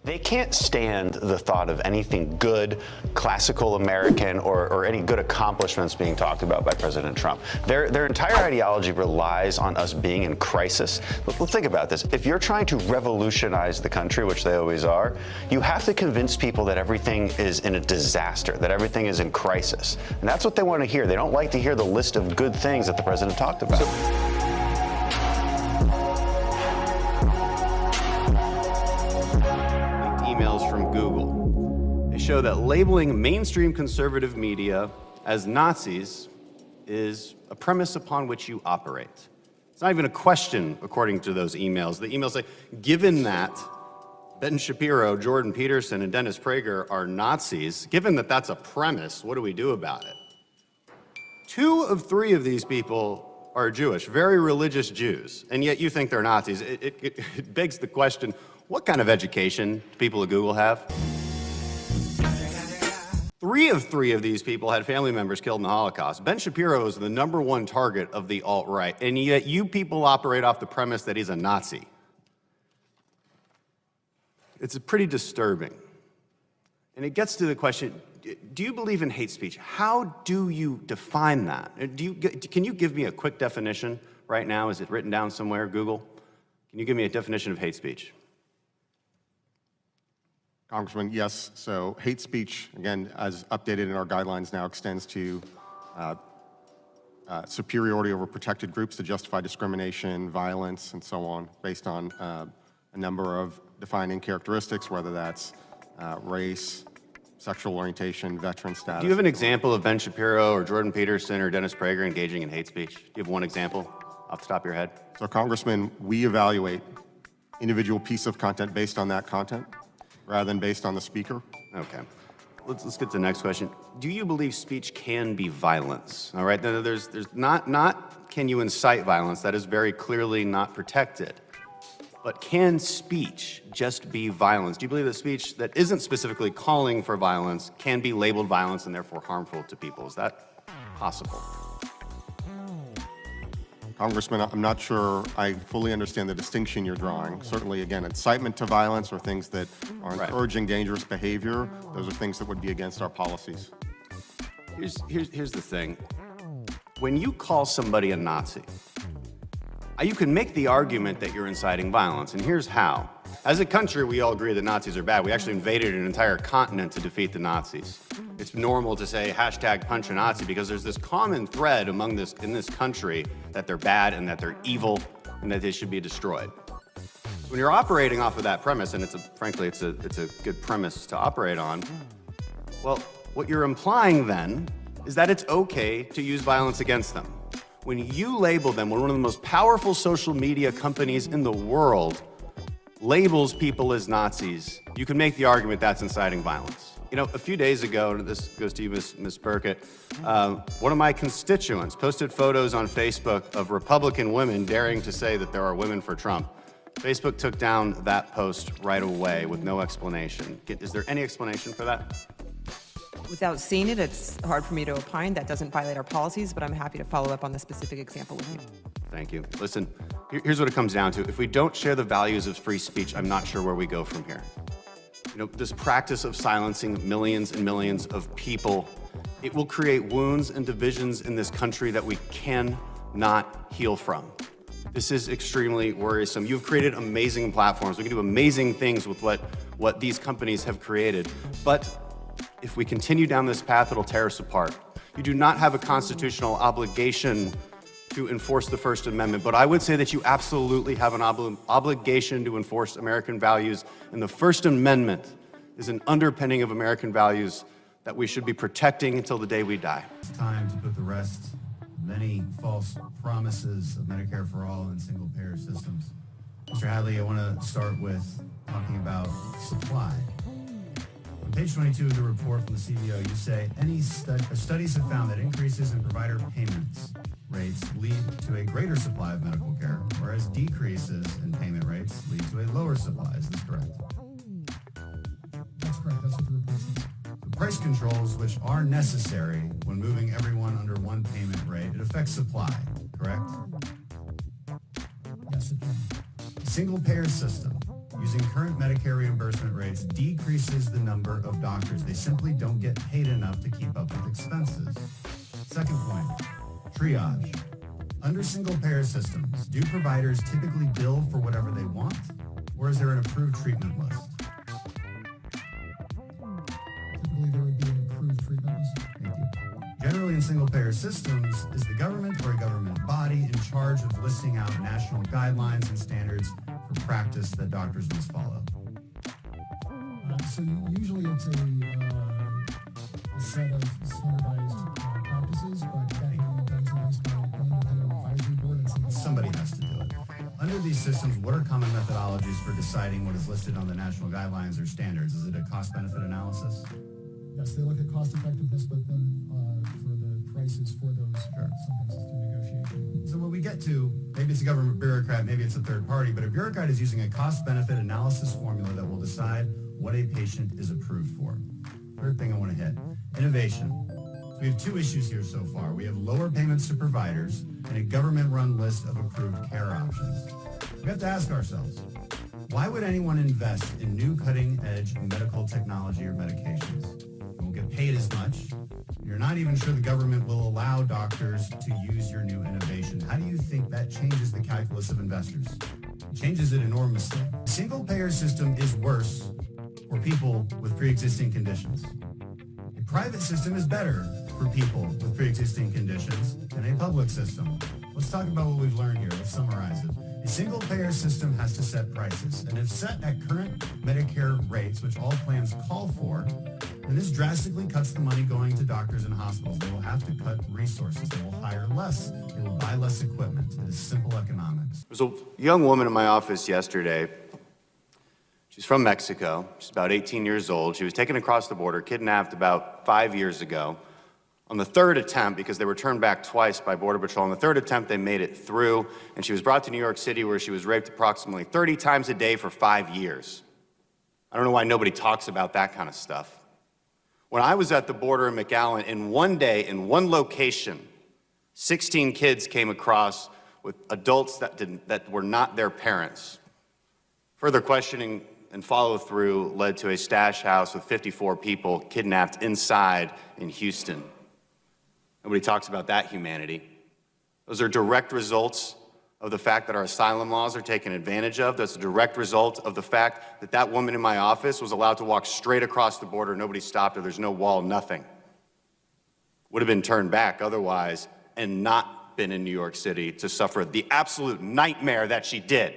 They can't stand the thought of anything good, classical American, or any good accomplishments being talked about by President Trump. Their entire ideology relies on us being in crisis. Well, think about this. If you're trying to revolutionize the country, which they always are, you have to convince people that everything is in a disaster, that everything is in crisis. And that's what they want to hear. They don't like to hear the list of good things that the president talked about. Emails from Google. They show that labeling mainstream conservative media as Nazis is a premise upon which you operate. It's not even a question, according to those emails. The emails say, given that Ben Shapiro, Jordan Peterson, and Dennis Prager are Nazis, given that that's a premise, what do we do about it? 2 of 3 of these people are Jewish, very religious Jews, and yet you think they're Nazis. It begs the question, what kind of education do people at Google have? 3 of 3 of these people had family members killed in the Holocaust. Ben Shapiro is the #1 target of the alt-right, and yet you people operate off the premise that he's a Nazi. It's pretty disturbing. And it gets to the question, do you believe in hate speech? How do you define that? Can you give me a quick definition right now? Is it written down somewhere, Google? Can you give me a definition of hate speech? Congressman, yes. So hate speech, again, as updated in our guidelines now, extends to superiority over protected groups to justify discrimination, violence, and so on, based on a number of defining characteristics, whether that's race, sexual orientation, veteran status. Do you have an example of Ben Shapiro or Jordan Peterson or Dennis Prager engaging in hate speech? Do you have one example off the top of your head? So, Congressman, we evaluate individual piece of content based on that content, rather than based on the speaker. Okay. Let's get to the next question. Do you believe speech can be violence? All right, there's not can you incite violence? That is very clearly not protected. But can speech just be violence? Do you believe that speech that isn't specifically calling for violence can be labeled violence and therefore harmful to people? Is that possible? Congressman, I'm not sure I fully understand the distinction you're drawing. Certainly, again, incitement to violence or things that are encouraging dangerous behavior, those are things that would be against our policies. Here's the thing. When you call somebody a Nazi, you can make the argument that you're inciting violence, and here's how. As a country, we all agree that Nazis are bad. We actually invaded an entire continent to defeat the Nazis. It's normal to say #punch a Nazi because there's this common thread in this country that they're bad and that they're evil and that they should be destroyed. When you're operating off of that premise, and frankly, it's a good premise to operate on, well, what you're implying then is that it's okay to use violence against them. When you label them, when one of the most powerful social media companies in the world labels people as Nazis, you can make the argument that's inciting violence. You know, a few days ago, and this goes to you, Ms. Burkett, one of my constituents posted photos on Facebook of Republican women daring to say that there are women for Trump. Facebook took down that post right away with no explanation. Is there any explanation for that? Without seeing it, it's hard for me to opine. That doesn't violate our policies, but I'm happy to follow up on the specific example with you. Thank you. Listen, here's what it comes down to. If we don't share the values of free speech, I'm not sure where we go from here. You know, this practice of silencing millions and millions of people, it will create wounds and divisions in this country that we cannot heal from. This is extremely worrisome. You've created amazing platforms. We can do amazing things with what these companies have created. But if we continue down this path, it'll tear us apart. You do not have a constitutional obligation to enforce the First Amendment, but I would say that you absolutely have an obligation to enforce American values, and the First Amendment is an underpinning of American values that we should be protecting until the day we die. It's time to put to rest many false promises of Medicare for all and single-payer systems. Mr. Hadley, I want to start with talking about supply. On page 22 of the report from the CBO, you say, studies have found that increases in provider payments rates lead to a greater supply of medical care, whereas decreases in payment rates lead to a lower supply. Is this correct? That's correct. That's what the report says. The price controls, which are necessary when moving everyone under one payment rate, it affects supply, correct? Yes, it can. Single-payer system using current Medicare reimbursement rates increases the number of doctors. They simply don't get paid enough to keep up with expenses. Second point, triage. Under single-payer systems, do providers typically bill for whatever they want, or is there an approved treatment list? Typically, there would be an approved treatment list. Thank you. Generally, in single-payer systems, is the government or a government body in charge of listing out national guidelines and standards for practice that doctors must follow? So usually it's a set of standardized practices, but that can be done sometimes by an independent advisory board and Somebody has to do it. Under these systems, what are common methodologies for deciding what is listed on the national guidelines or standards? Is it a cost-benefit analysis? Yes, they look at cost effectiveness, but then for the prices for those, sometimes it's through negotiation. So what we get to, maybe it's a government bureaucrat, maybe it's a third party, but a bureaucrat is using a cost-benefit analysis formula that will decide what a patient is approved for. Third thing I want to hit, innovation. So we have two issues here so far. We have lower payments to providers and a government-run list of approved care options. We have to ask ourselves, why would anyone invest in new cutting-edge medical technology or medications? You won't get paid as much. You're not even sure the government will allow doctors to use your new innovation. How do you think that changes the calculus of investors? It changes it enormously. The single-payer system is worse for people with pre-existing conditions. A private system is better for people with pre-existing conditions than a public system. Let's talk about what we've learned here. Let's summarize it. A single-payer system has to set prices, and if set at current Medicare rates, which all plans call for, then this drastically cuts the money going to doctors and hospitals. They will have to cut resources. They will hire less. They will buy less equipment. It is simple economics. There's a young woman in my office yesterday. She's from Mexico. She's about 18 years old. She was taken across the border, kidnapped about 5 years ago. On the third attempt, because they were turned back twice by Border Patrol, on the third attempt they made it through, and she was brought to New York City where she was raped approximately 30 times a day for 5 years. I don't know why nobody talks about that kind of stuff. When I was at the border in McAllen, in one day, in one location, 16 kids came across with adults that were not their parents. Further questioning and follow-through led to a stash house with 54 people kidnapped inside in Houston. Nobody talks about that humanity. Those are direct results of the fact that our asylum laws are taken advantage of. That's a direct result of the fact that that woman in my office was allowed to walk straight across the border. Nobody stopped her. There's no wall, nothing. Would have been turned back otherwise and not been in New York City to suffer the absolute nightmare that she did.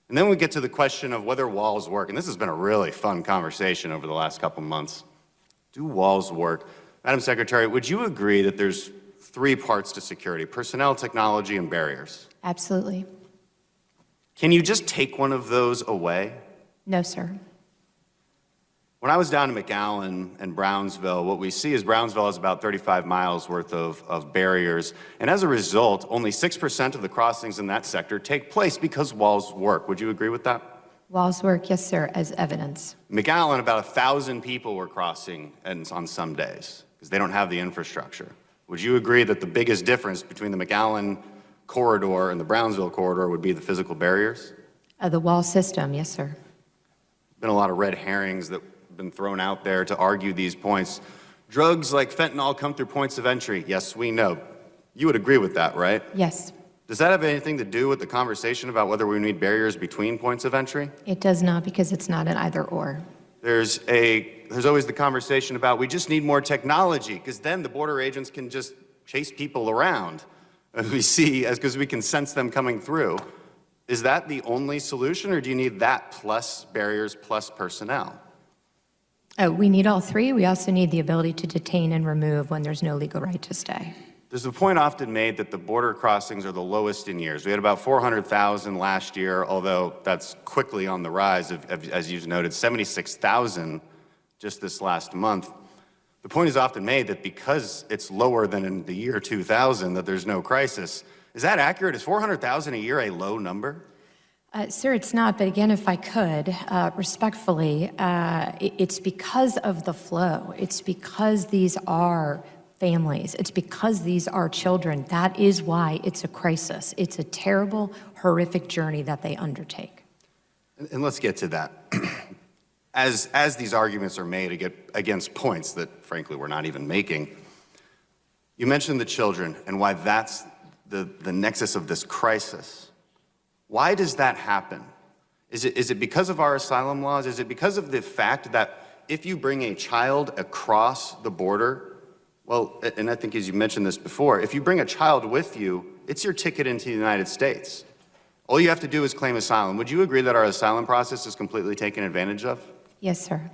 And then we get to the question of whether walls work. And this has been a really fun conversation over the last couple months. Do walls work? Madam Secretary, would you agree that there's three parts to security: personnel, technology, and barriers? Absolutely. Can you just take one of those away? No, sir. When I was down in McAllen and Brownsville, what we see is Brownsville has about 35 miles worth of barriers. And as a result, only 6% of the crossings in that sector take place because walls work. Would you agree with that? Walls work, yes, sir, as evidence. McAllen, about 1,000 people were crossing on some days because they don't have the infrastructure. Would you agree that the biggest difference between the McAllen corridor and the Brownsville corridor would be the physical barriers? The wall system, yes, sir. Been a lot of red herrings that have been thrown out there to argue these points. Drugs like fentanyl come through points of entry. Yes, we know. You would agree with that, right? Yes. Does that have anything to do with the conversation about whether we need barriers between points of entry? It does not, because it's not an either or. There's always the conversation about we just need more technology because then the border agents can just chase people around as we see, because we can sense them coming through. Is that the only solution, or do you need that plus barriers plus personnel? We need all three. We also need the ability to detain and remove when there's no legal right to stay. There's a point often made that the border crossings are the lowest in years. We had about 400,000 last year, although that's quickly on the rise, as you've noted, 76,000 just this last month. The point is often made that because it's lower than in the year 2000, that there's no crisis. Is that accurate? Is 400,000 a year a low number? Sir, it's not, but again, if I could, respectfully, it's because of the flow. It's because these are families. It's because these are children. That is why it's a crisis. It's a terrible, horrific journey that they undertake. And let's get to that. As these arguments are made against points that, frankly, we're not even making, you mentioned the children and why that's the nexus of this crisis. Why does that happen? Is it because of our asylum laws? Is it because of the fact that if you bring a child across the border, well, and I think as you mentioned this before, if you bring a child with you, it's your ticket into the United States. All you have to do is claim asylum. Would you agree that our asylum process is completely taken advantage of? Yes, sir.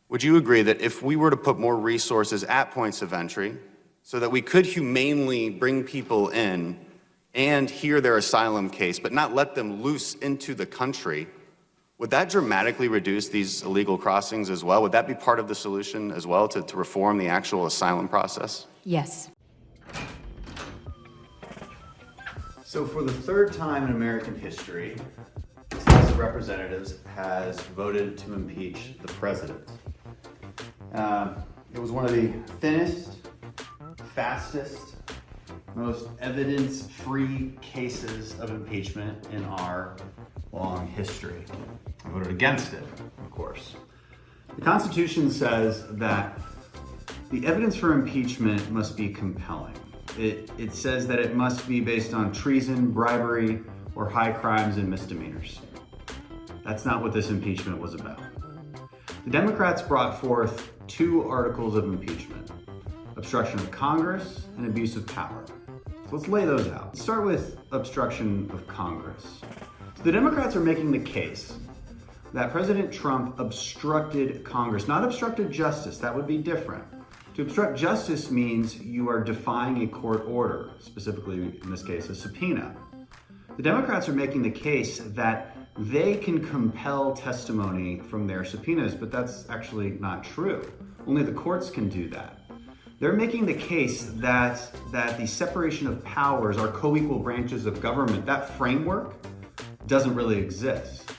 Would you agree that if we were to put more resources at points of entry so that we could humanely bring people in and hear their asylum case, but not let them loose into the country, would that dramatically reduce these illegal crossings as well? Would that be part of the solution as well, to reform the actual asylum process? Yes. So for the third time in American history, the House of Representatives has voted to impeach the president. It was one of the thinnest, fastest, most evidence-free cases of impeachment in our long history. I voted against it, of course. The Constitution says that the evidence for impeachment must be compelling. It says that it must be based on treason, bribery, or high crimes and misdemeanors. That's not what this impeachment was about. The Democrats brought forth two articles of impeachment: obstruction of Congress and abuse of power. So let's lay those out. Let's start with obstruction of Congress. So the Democrats are making the case that President Trump obstructed Congress, not obstructed justice. That would be different. To obstruct justice means you are defying a court order, specifically in this case, a subpoena. The Democrats are making the case that they can compel testimony from their subpoenas, but that's actually not true. Only the courts can do that. They're making the case that the separation of powers are co-equal branches of government. That framework doesn't really exist.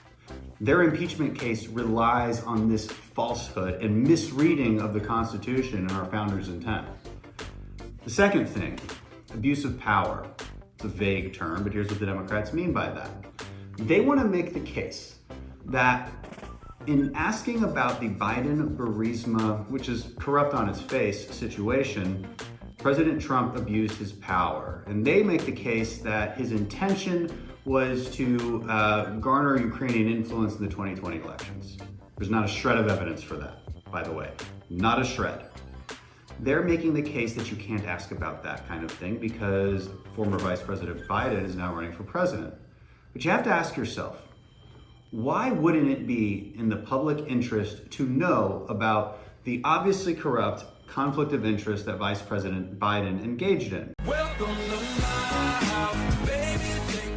Their impeachment case relies on this falsehood and misreading of the Constitution and our founders' intent. The second thing, abuse of power. It's a vague term, but here's what the Democrats mean by that. They want to make the case that in asking about the Biden-Burisma, which is corrupt on its face, situation, President Trump abused his power. And they make the case that his intention was to garner Ukrainian influence in the 2020 elections. There's not a shred of evidence for that, by the way. Not a shred. They're making the case that you can't ask about that kind of thing because former Vice President Biden is now running for president. But you have to ask yourself, why wouldn't it be in the public interest to know about the obviously corrupt conflict of interest that Vice President Biden engaged in? Welcome to my house, baby.